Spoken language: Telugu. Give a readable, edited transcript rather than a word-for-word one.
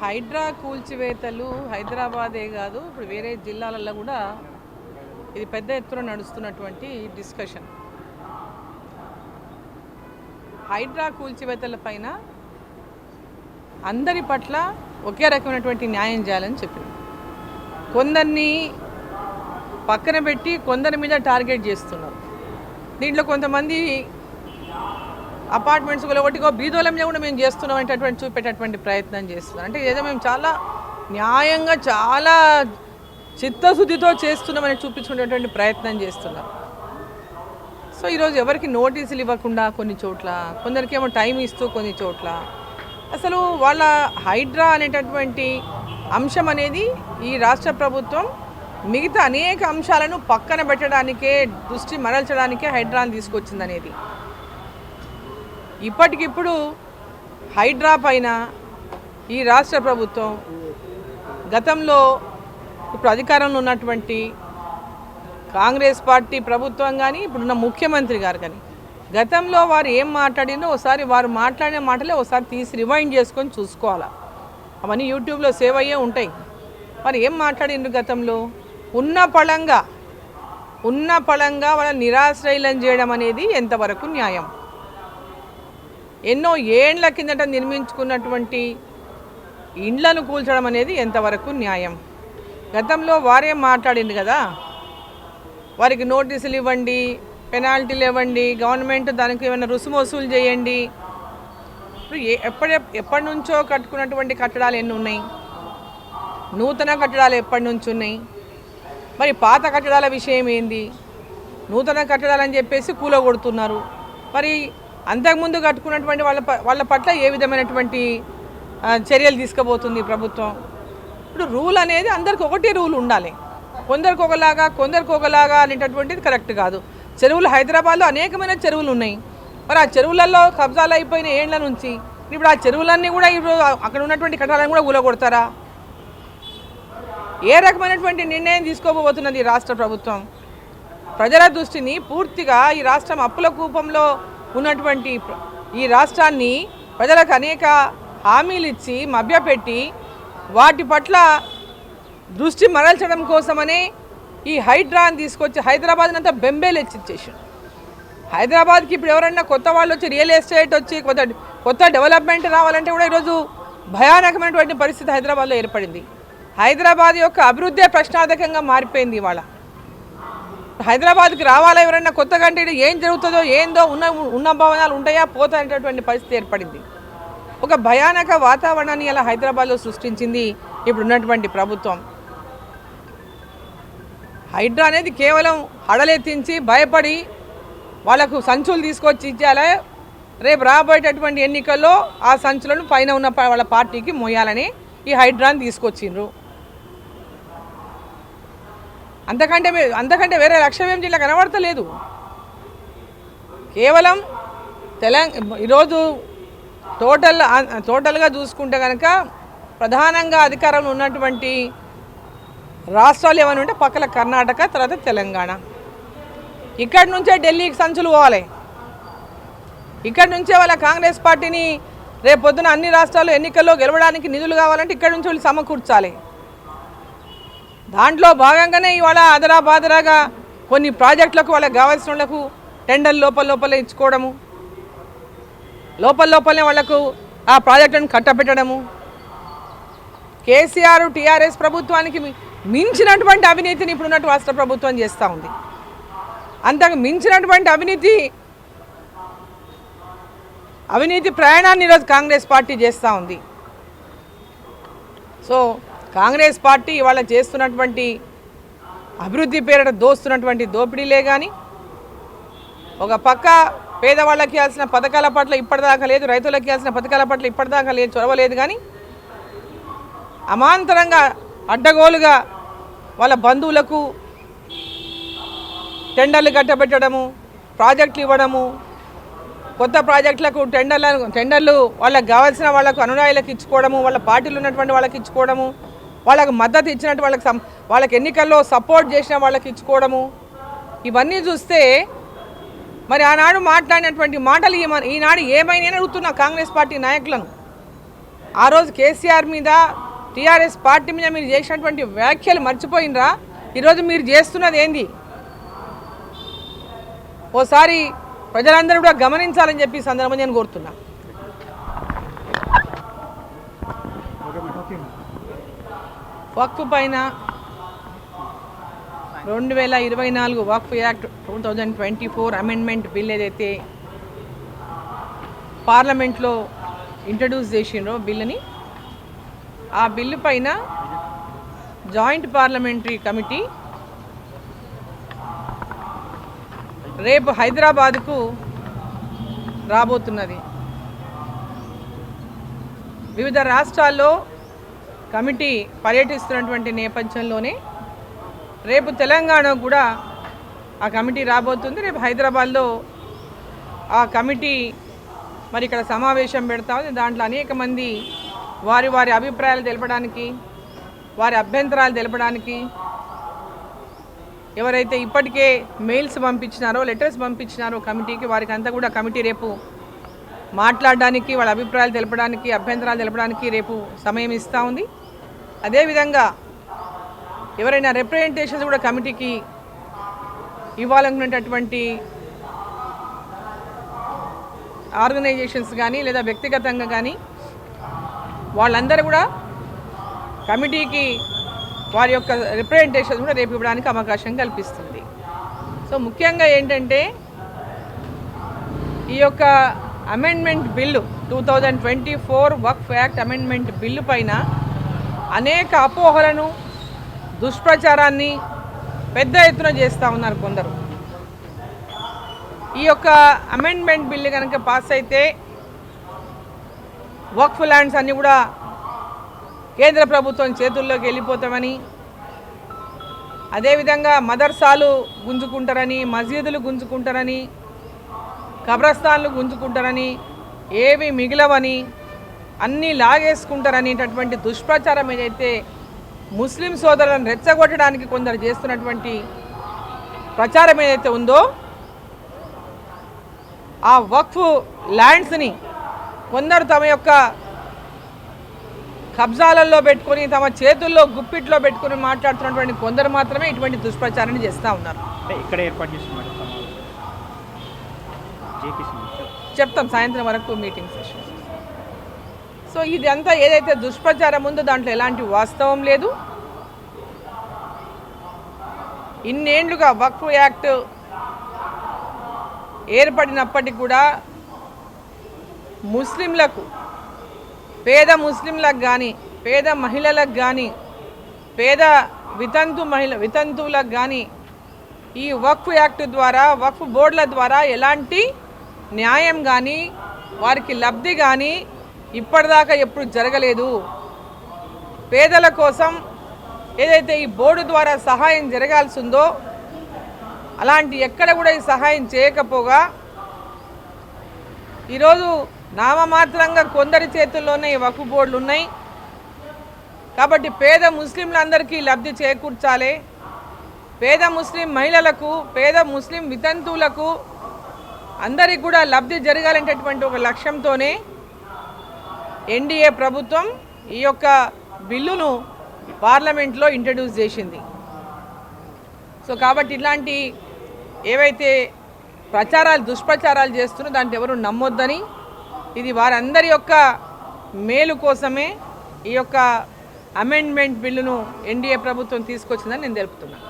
హైడ్రా కూల్చివేతలు హైదరాబాదే కాదు, ఇప్పుడు వేరే జిల్లాలలో కూడా ఇది పెద్ద ఎత్తున నడుస్తున్నటువంటి డిస్కషన్. హైడ్రా కూల్చివేతల పైన అందరి పట్ల ఒకే రకమైనటువంటి న్యాయం చేయాలని చెప్పింది. కొందరిని పక్కన పెట్టి కొందరి మీద టార్గెట్ చేస్తున్నారు. దీంట్లో కొంతమంది అపార్ట్మెంట్స్ ఒకటికో బీదోలం మీద కూడా మేము చేస్తున్నాం అనేటటువంటి చూపేటటువంటి ప్రయత్నం చేస్తున్నారు. అంటే ఏదో మేము చాలా న్యాయంగా చాలా చిత్తశుద్ధితో చేస్తున్నామని చూపించుకునేటువంటి ప్రయత్నం చేస్తున్నారు. సో ఈరోజు ఎవరికి నోటీసులు ఇవ్వకుండా కొన్ని చోట్ల, కొందరికేమో టైం ఇస్తూ కొన్ని చోట్ల, అసలు వాళ్ళ హైడ్రా అనేటటువంటి అంశం అనేది ఈ రాష్ట్ర ప్రభుత్వం మిగతా అనేక అంశాలను పక్కన పెట్టడానికే, దృష్టి మరల్చడానికే హైడ్రాను తీసుకొచ్చిందనేది. ఇప్పటికిప్పుడు హైడ్రా పైన ఈ రాష్ట్ర ప్రభుత్వం గతంలో ఇప్పుడు అధికారంలో ఉన్నటువంటి కాంగ్రెస్ పార్టీ ప్రభుత్వం కానీ ఇప్పుడున్న ముఖ్యమంత్రి గారు కానీ గతంలో వారు ఏం మాట్లాడినో ఒకసారి వారు మాట్లాడిన మాటలే ఒకసారి తీసి రివైండ్ చేసుకొని చూసుకోవాలి. అవన్నీ యూట్యూబ్లో సేవ్ అయ్యే ఉంటాయి. వారు ఏం మాట్లాడినారు గతంలో? ఉన్న పళంగా వాళ్ళ నిరాశ్రయులను చేయడం అనేది ఎంతవరకు న్యాయం? ఎన్నో ఏండ్ల కిందట నిర్మించుకున్నటువంటి ఇండ్లను కూల్చడం అనేది ఎంతవరకు న్యాయం? గతంలో వారేం మాట్లాడింది కదా, వారికి నోటీసులు ఇవ్వండి, పెనాల్టీలు ఇవ్వండి, గవర్నమెంట్ దానికి ఏమైనా రుసుము వసూలు చేయండి. ఇప్పుడు ఎప్పటి నుంచో కట్టుకున్నటువంటి కట్టడాలు ఎన్ని ఉన్నాయి? నూతన కట్టడాలు ఎప్పటి నుంచి ఉన్నాయి? మరి పాత కట్టడాల విషయం ఏంది? నూతన కట్టడాలని చెప్పేసి కూలగొడుతున్నారు. మరి అంతకుముందు కట్టుకున్నటువంటి వాళ్ళ పట్ల ఏ విధమైనటువంటి చర్యలు తీసుకుపోతుంది ప్రభుత్వం? ఇప్పుడు రూల్ అనేది అందరికి ఒకటి రూల్ ఉండాలి. కొందరికి ఒకలాగా అనేటటువంటిది కరెక్ట్ కాదు. చెరువులు హైదరాబాద్లో అనేకమైన చెరువులు ఉన్నాయి. మరి ఆ చెరువులలో కబ్జాలు అయిపోయిన ఏండ్ల నుంచి ఇప్పుడు ఆ చెరువులన్నీ కూడా ఇప్పుడు అక్కడ ఉన్నటువంటి కట్టడాలను కూడా కూలగొడతారా? ఏ రకమైనటువంటి నిర్ణయం తీసుకోబోతున్నది రాష్ట్ర ప్రభుత్వం? ప్రజల దృష్టిని పూర్తిగా ఈ రాష్ట్రం అప్పుల కూపంలో ఉన్నటువంటి ఈ రాష్ట్రాన్ని ప్రజలకు అనేక హామీలు ఇచ్చి మభ్యపెట్టి వాటి పట్ల దృష్టి మరల్చడం కోసమనే ఈ హైడ్రాని తీసుకొచ్చి హైదరాబాద్ని అంతా బెంబేలెచ్చిచ్చేసాడు. హైదరాబాద్కి ఇప్పుడు ఎవరన్నా కొత్త వాళ్ళు వచ్చి రియల్ ఎస్టేట్ వచ్చి కొత్త డెవలప్మెంట్ రావాలంటే కూడా ఈరోజు భయానకమైనటువంటి పరిస్థితి హైదరాబాద్లో ఏర్పడింది. హైదరాబాద్ యొక్క అభివృద్ధి ప్రశ్నార్థకంగా మారిపోయింది. ఇవాళ హైదరాబాద్కి రావాలా ఎవరైనా కొత్తగా అంటే ఏం జరుగుతుందో ఏందో ఉన్న భవనాలు ఉంటాయా పోతాయనేటటువంటి పరిస్థితి ఏర్పడింది. ఒక భయానక వాతావరణాన్ని ఇలా హైదరాబాద్లో సృష్టించింది ఇప్పుడున్నటువంటి ప్రభుత్వం. హైడ్రా అనేది కేవలం హడలెత్తించి భయపడి వాళ్ళకు సంచులు తీసుకొచ్చి ఇచ్చేయాలి, రేపు రాబోయేటటువంటి ఎన్నికల్లో ఆ సంచులను పైన ఉన్న వాళ్ళ పార్టీకి మోయాలని ఈ హైడ్రాని తీసుకొచ్చిండ్రు. అంతకంటే వేరే లక్ష్యం ఏం జిల్లా కనబడతలేదు. కేవలం ఈరోజు టోటల్గా చూసుకుంటే కనుక ప్రధానంగా అధికారంలో ఉన్నటువంటి రాష్ట్రాలు ఏమైనా ఉంటే పక్కన కర్ణాటక, తర్వాత తెలంగాణ. ఇక్కడి నుంచే ఢిల్లీకి సంచులు పోవాలి. ఇక్కడి నుంచే వాళ్ళ కాంగ్రెస్ పార్టీని రేపు పొద్దున అన్ని రాష్ట్రాలు ఎన్నికల్లో గెలవడానికి నిధులు కావాలంటే ఇక్కడి నుంచి వాళ్ళు సమకూర్చాలి. దాంట్లో భాగంగానే ఇవాళ అదరాబాదరాగా కొన్ని ప్రాజెక్టులకు వాళ్ళకి కావాల్సిన వాళ్ళకు టెండర్ లోపలే ఇచ్చుకోవడము, లోపలనే వాళ్లకు ఆ ప్రాజెక్టులను కట్టబెట్టడము. కేసీఆర్ టీఆర్ఎస్ ప్రభుత్వానికి మించినటువంటి అవినీతిని ఇప్పుడున్నట్టు రాష్ట్ర ప్రభుత్వం చేస్తూ ఉంది. అంతకు మించినటువంటి అవినీతి ప్రయాణాన్ని ఈరోజు కాంగ్రెస్ పార్టీ చేస్తూ ఉంది. సో కాంగ్రెస్ పార్టీ ఇవాళ చేస్తున్నటువంటి అభివృద్ధి పేరిట దోస్తున్నటువంటి దోపిడీలే కానీ, ఒక పక్క పేదవాళ్ళకి ఇవ్వాల్సిన పథకాల పట్ల ఇప్పటిదాకా లేదు, రైతులకు ఇవ్వాల్సిన పథకాల పట్ల ఇప్పటిదాకా లేదు, చొరవలేదు. కానీ అమాంతరంగా అడ్డగోలుగా వాళ్ళ బంధువులకు టెండర్లు కట్టబెట్టడము, ప్రాజెక్టులు ఇవ్వడము, కొత్త ప్రాజెక్టులకు టెండర్లు వాళ్ళకి కావాల్సిన వాళ్ళకు అనునాయులకు ఇచ్చుకోవడము, వాళ్ళ పార్టీలు ఉన్నటువంటి వాళ్ళకి ఇచ్చుకోవడము, వాళ్ళకు మద్దతు ఇచ్చినట్టు వాళ్ళకి ఎన్నికల్లో సపోర్ట్ చేసిన వాళ్ళకి ఇచ్చుకోవడము. ఇవన్నీ చూస్తే మరి ఆనాడు మాట్లాడినటువంటి మాటలు ఈనాడు ఏమైనా అడుగుతున్నా కాంగ్రెస్ పార్టీ నాయకులను. ఆ రోజు కేసీఆర్ మీద టీఆర్ఎస్ పార్టీ మీద మీరు చేసినటువంటి వ్యాఖ్యలు మర్చిపోయినరా? ఈరోజు మీరు చేస్తున్నది ఏంది? ఓసారి ప్రజలందరూ కూడా గమనించాలని చెప్పి సందర్భం నేను కోరుతున్నా. వక్ఫ్ పైన 2024 వక్ఫ్ యాక్ట్ 2024 అమెండ్మెంట్ బిల్ ఏదైతే పార్లమెంట్లో ఇంట్రడ్యూస్ చేసిండ్రో బిల్లుని, ఆ బిల్లు పైన జాయింట్ పార్లమెంటరీ కమిటీ రేపు హైదరాబాద్కు రాబోతున్నది. వివిధ రాష్ట్రాల్లో కమిటీ పర్యటిస్తున్నటువంటి నేపథ్యంలోనే రేపు తెలంగాణ కూడా ఆ కమిటీ రాబోతుంది. రేపు హైదరాబాద్లో ఆ కమిటీ మరి ఇక్కడ సమావేశం పెడతా ఉంది. దాంట్లో అనేక మంది వారి వారి అభిప్రాయాలు తెలపడానికి, వారి అభ్యంతరాలు తెలపడానికి, ఎవరైతే ఇప్పటికే మెయిల్స్ పంపించినారో, లెటర్స్ పంపించినారో కమిటీకి, వారికి అంతా కూడా కమిటీ రేపు మాట్లాడడానికి, వాళ్ళ అభిప్రాయాలు తెలపడానికి, అభ్యంతరాలు తెలపడానికి రేపు సమయం ఇస్తూ ఉంది. అదేవిధంగా ఎవరైనా రిప్రజెంటేషన్స్ కూడా కమిటీకి ఇవ్వాలనుకునేటటువంటి ఆర్గనైజేషన్స్ కానీ లేదా వ్యక్తిగతంగా కానీ వాళ్ళందరూ కూడా కమిటీకి వారి యొక్క రిప్రజెంటేషన్స్ కూడా రేపు ఇవ్వడానికి అవకాశం కల్పిస్తుంది. సో ముఖ్యంగా ఏంటంటే ఈ యొక్క అమెండ్మెంట్ బిల్లు 2024 వక్ఫ్ యాక్ట్ అమెండ్మెంట్ బిల్లు పైన అనేక అపోహలను, దుష్ప్రచారాన్ని పెద్ద ఎత్తున చేస్తూ ఉన్నారు కొందరు. ఈ యొక్క అమెండ్మెంట్ బిల్లు కనుక పాస్ అయితే వక్ఫ్ ల్యాండ్స్ అన్నీ కూడా కేంద్ర ప్రభుత్వం చేతుల్లోకి వెళ్ళిపోతామని, అదేవిధంగా మదర్సాలు గుంజుకుంటారని, మసీదులు గుంజుకుంటారని, కబ్రస్థాన్లు గుంజుకుంటారని, ఏవి మిగిలవని, అన్నీ లాగేసుకుంటారనేటటువంటి దుష్ప్రచారం ఏదైతే ముస్లిం సోదరులను రెచ్చగొట్టడానికి కొందరు చేస్తున్నటువంటి ప్రచారం ఏదైతే ఉందో, ఆ వక్ఫ్ ల్యాండ్స్ని కొందరు తమ యొక్క కబ్జాలలో పెట్టుకొని, తమ చేతుల్లో గుప్పిట్లో పెట్టుకుని మాట్లాడుతున్నటువంటి కొందరు మాత్రమే ఇటువంటి దుష్ప్రచారాన్ని చేస్తూ ఉన్నారు. ఇక్కడ ఏర్పాటు చేస్తున్నారు, చెప్తాం సాయంత్రం వరకు మీటింగ్ సెషన్. సో ఇదంతా ఏదైతే దుష్ప్రచారం ఉందో దాంట్లో ఎలాంటి వాస్తవం లేదు. ఇన్నేళ్లుగా వక్ఫ్ యాక్ట్ ఏర్పడినప్పటికీ కూడా ముస్లింలకు, పేద ముస్లింలకు కానీ, పేద మహిళలకు కానీ, పేద వితంతువులకు కానీ ఈ వక్ఫ్ యాక్ట్ ద్వారా, వక్ఫ్ బోర్డుల ద్వారా ఎలాంటి న్యాయం కానీ, వారికి లబ్ధి కానీ ఇప్పటిదాకా ఎప్పుడు జరగలేదు. పేదల కోసం ఏదైతే ఈ బోర్డు ద్వారా సహాయం జరగాల్సి ఉందో అలాంటి ఎక్కడ కూడా ఈ సహాయం చేయకపోగా ఈరోజు నామమాత్రంగా కొందరి చేతుల్లోనే ఈ వక్ఫ్ బోర్డులు ఉన్నాయి. కాబట్టి పేద ముస్లింలందరికీ లబ్ధి చేకూర్చాలి, పేద ముస్లిం మహిళలకు, పేద ముస్లిం వితంతువులకు అందరికీ కూడా లబ్ధి జరగాలనేటటువంటి ఒక లక్ష్యంతోనే ఎన్డీఏ ప్రభుత్వం ఈ యొక్క బిల్లును పార్లమెంట్లో ఇంట్రడ్యూస్ చేసింది. సో కాబట్టి ఇట్లాంటి ఏవైతే ప్రచారాలు, దుష్ప్రచారాలు చేస్తున్నో దాంట్లో ఎవరు నమ్మొద్దని, ఇది వారందరి యొక్క మేలు కోసమే ఈ యొక్క అమెండ్మెంట్ బిల్లును ఎన్డీఏ ప్రభుత్వం తీసుకొచ్చిందని నేను తెలుపుతున్నాను.